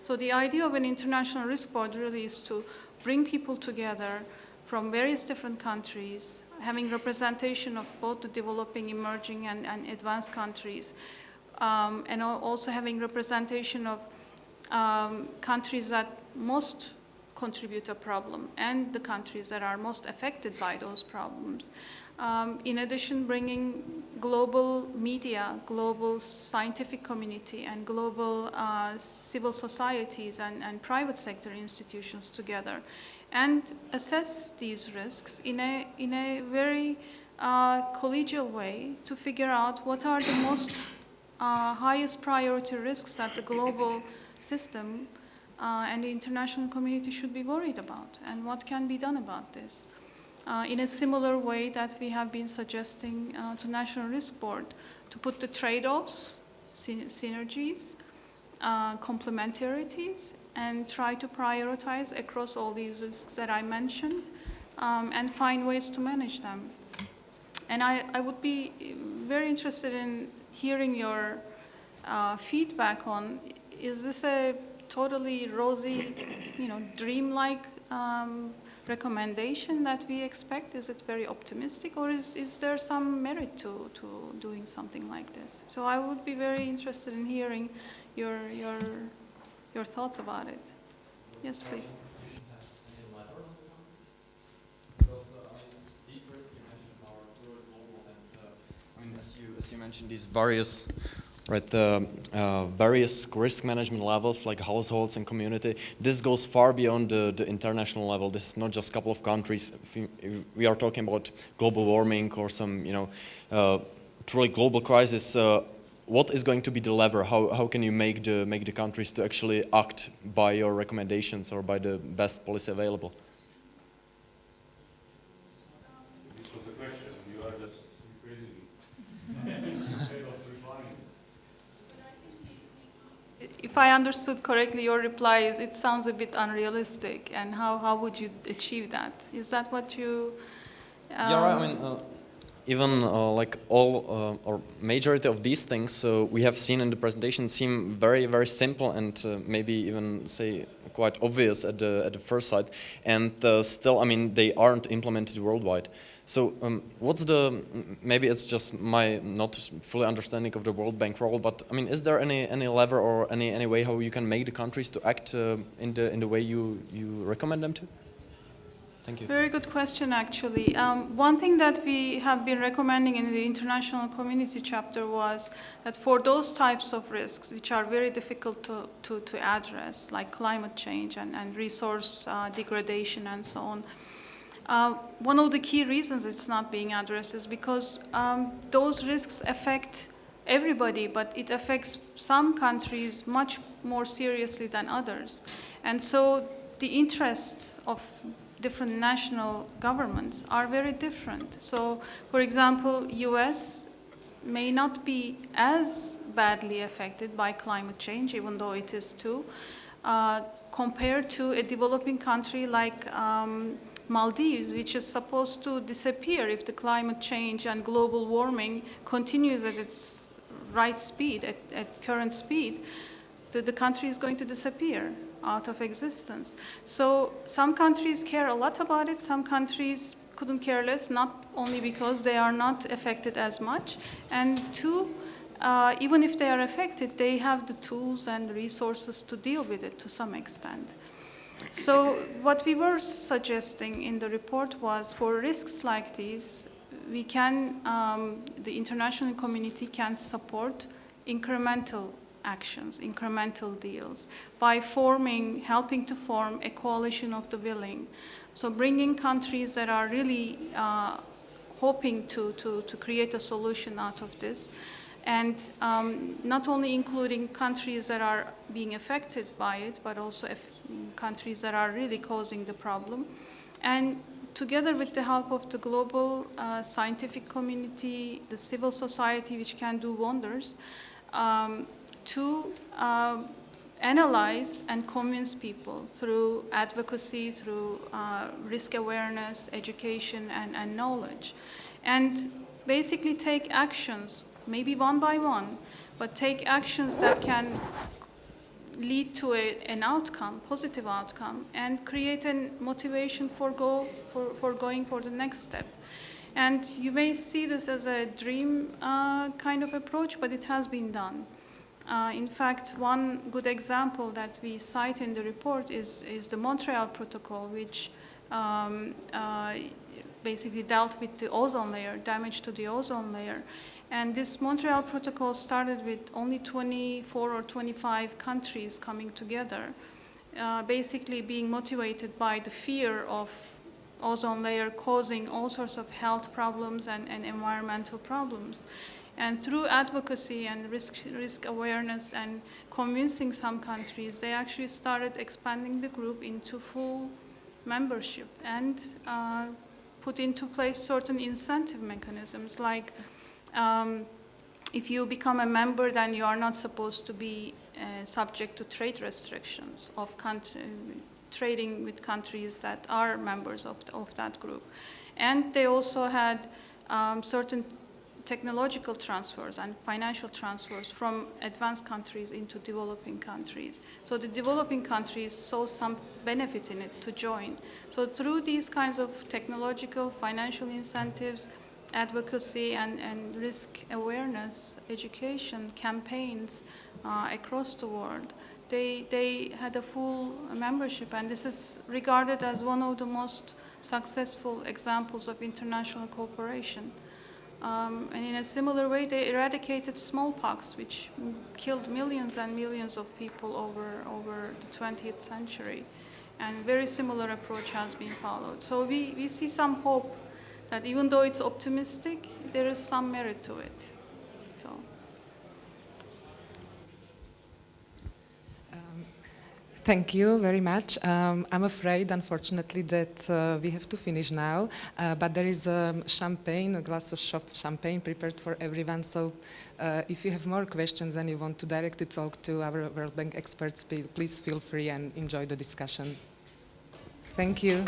So the idea of an international risk board really is to bring people together from various different countries, having representation of both the developing, emerging, and advanced countries, and also having representation of countries that most contribute a problem and the countries that are most affected by those problems. In addition, bringing global media, global scientific community, and global civil societies and private sector institutions together, and assess these risks in a very collegial way to figure out what are the most highest priority risks that the global system and the international community should be worried about, and what can be done about this. In a similar way that we have been suggesting to National Risk Board to put the trade-offs, synergies, complementarities, and try to prioritize across all these risks that I mentioned, and find ways to manage them. And I would be very interested in hearing your feedback on, is this a totally rosy, dreamlike recommendation that we expect? Is it very optimistic, or is there some merit to doing something like this? So I would be very interested in hearing your thoughts about it. Yes, please. As you mentioned, these various, right, the various risk management levels, like households and community, this goes far beyond the international level. This is not just a couple of countries. If we are talking about global warming or some, truly global crisis. What is going to be the lever? How can you make the countries to actually act by your recommendations or by the best policy available? If I understood correctly, your reply is it sounds a bit unrealistic, and how would you achieve that? Is that what you... Yeah, right. I mean, even like all or majority of these things we have seen in the presentation seem very, very simple and maybe even say quite obvious at the first sight, and still, I mean, they aren't implemented worldwide. So what's maybe it's just my not fully understanding of the World Bank role, but I mean, is there any lever or any way how you can make the countries to act in the way you recommend them to? Thank you. Very good question, actually. One thing that we have been recommending in the international community chapter was that for those types of risks, which are very difficult to address, like climate change and resource degradation and so on, one of the key reasons it's not being addressed is because those risks affect everybody, but it affects some countries much more seriously than others. And so the interests of different national governments are very different. So, for example, US may not be as badly affected by climate change, even though it is too, compared to a developing country like Maldives, which is supposed to disappear if the climate change and global warming continues at its right speed, at current speed. The country is going to disappear out of existence. So some countries care a lot about it, some countries couldn't care less, not only because they are not affected as much, and two, even if they are affected, they have the tools and resources to deal with it to some extent. So what we were suggesting in the report was for risks like these, we can, the international community can support incremental actions, incremental deals, by helping to form a coalition of the willing. So bringing countries that are really hoping to create a solution out of this, and not only including countries that are being affected by it, but also countries that are really causing the problem. And together with the help of the global scientific community, the civil society, which can do wonders, to analyze and convince people through advocacy, through risk awareness, education, and knowledge. And basically take actions, maybe one by one, but take actions that can lead to an outcome, positive outcome, and create a motivation for going for the next step. And you may see this as a dream kind of approach, but it has been done. In fact, one good example that we cite in the report is the Montreal Protocol, which basically dealt with the ozone layer, damage to the ozone layer. And this Montreal Protocol started with only 24 or 25 countries coming together, basically being motivated by the fear of ozone layer causing all sorts of health problems and environmental problems. And through advocacy and risk awareness and convincing some countries, they actually started expanding the group into full membership and put into place certain incentive mechanisms, like if you become a member, then you are not supposed to be subject to trade restrictions of trading with countries that are members of that group. And they also had certain technological transfers and financial transfers from advanced countries into developing countries. So the developing countries saw some benefit in it to join. So through these kinds of technological, financial incentives, advocacy and risk awareness, education campaigns across the world, they had a full membership, and this is regarded as one of the most successful examples of international cooperation. And in a similar way, they eradicated smallpox, which killed millions and millions of people over the 20th century. And very similar approach has been followed. So we see some hope that even though it's optimistic, there is some merit to it. So. Thank you very much. I'm afraid, unfortunately, that we have to finish now, but there is champagne, a glass of champagne prepared for everyone. So if you have more questions and you want to directly talk to our World Bank experts, please feel free and enjoy the discussion. Thank you.